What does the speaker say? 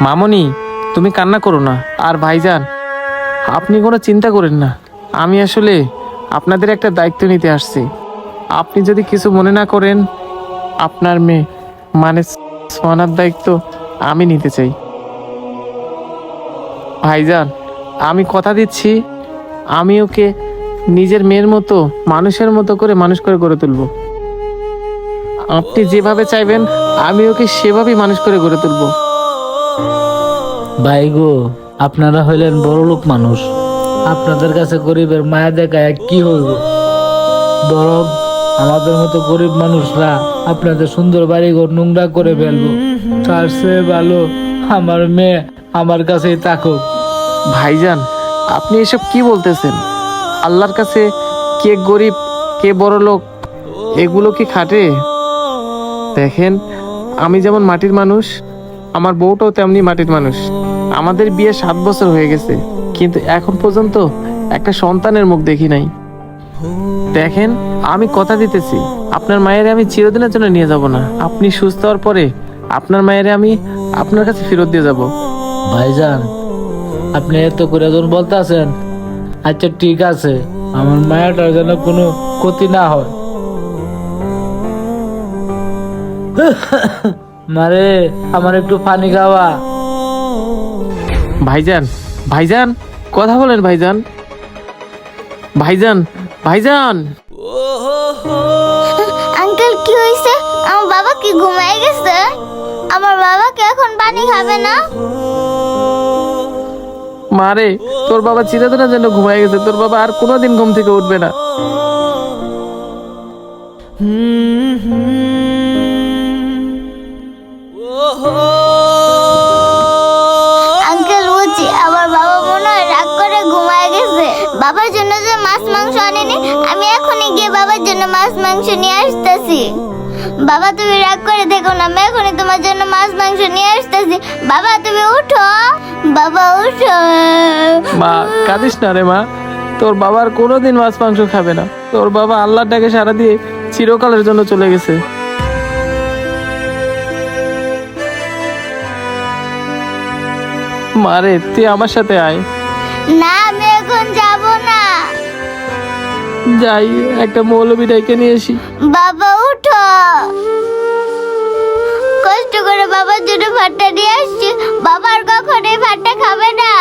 মামনি, তুমি কান্না করো না। আর ভাইজান, আপনি কোনো চিন্তা করেন না। আমি আসলে আপনাদের একটা দায়িত্ব নিতে আসছি। আপনি যদি কিছু মনে না করেন, আপনার মেয়ে মানে সোনার দায়িত্ব আমি নিতে চাই। ভাইজান, আমি কথা দিচ্ছি, আমি ওকে নিজের মেয়ের মতো, মানুষের মতো করে মানুষ করে গড়ে তুলবো। আপনি যেভাবে চাইবেন আমি ওকে সেভাবেই মানুষ করে গড়ে তুলবো। ভাই গো, আপনারা হইলেন বড় লোক মানুষ, আপনাদের কাছে গরিবের মায়া দেখায় কি হইব? বরং আমাদের মতো গরিব মানুষরা আপনাদের সুন্দর বাড়িঘর নোংরা করে ফেলবো। তার চেয়ে ভালো আমার মেয়ে আমার কাছেই থাকুক। ভাইজান, আপনি এসব কি বলতেছেন? আল্লাহর কাছে কে গরিব কে বড় লোক এগুলো কি খাটে? দেখেন, আমি যেমন মাটির মানুষ, আমার বউটাও তেমনি মাটির মানুষ। আমাদের বিয়ে 7 বছর হয়ে গেছে, কিন্তু এখন পর্যন্ত একটা সন্তানের মুখ দেখি নাই। দেখেন, আমি কথা দিতেছি, আপনার মায়ের আমি চিরদিনের জন্য নিয়ে যাব না। আপনি সুস্থ হওয়ার পরে আপনার মায়ের আমি আপনার কাছে ফেরত দিয়ে যাব। ভাইজান, আপনি এত করে যখন বলতেছেন, আচ্ছা ঠিক আছে, আমার মায়াটার যেন কোনো ক্ষতি না হয়। মারে, আমার একটু পানি খাওয়া। ভাইজান, ভাইজান, কথা বলেন ভাইজান। ভাইজান, ভাইজান। আঙ্কেল কি হয়েছে? আমার বাবা কি ঘুমায় গেছে? আমার বাবা কি এখন পানি খাবে না? মারে, তোর বাবা চিরদিনের জন্য ঘুমায় গেছে। তোর বাবা আর কোনোদিন ঘুম থেকে উঠবে না। আঙ্কেল বুঝি আমার বাবা মনে হয় রাগ করে ঘুমায় গেছে। বাবার জন্য যে মাছ মাংস আনিনি, আমি এখনই গিয়ে বাবার জন্য মাছ মাংস নিয়ে আসতেছি। বাবা তুমি রাগ করে দেখো না, আমি এখনই তোমার জন্য মাছ মাংস নিয়ে আসতেছি। বাবা তুমি উঠো, বাবা উঠো। মা, কাঁদিস না রে মা। তোর বাবা আর কোনোদিন মাছ মাংস খাবে না। তোর বাবা আল্লাহর ডাকে সাড়া দিয়ে চিরকালের জন্য চলে গেছে। মারে, তুই আমার সাথে আয়। না, আমি এখন যাব না। যাই, একটা মৌলবি ডাইকে নিয়ে আসি। বাবা উঠো, কষ্ট করে বাবার জন্য ভাতটা নিয়ে আসছি। বাবার কখনোই ভাতটা খাবে না।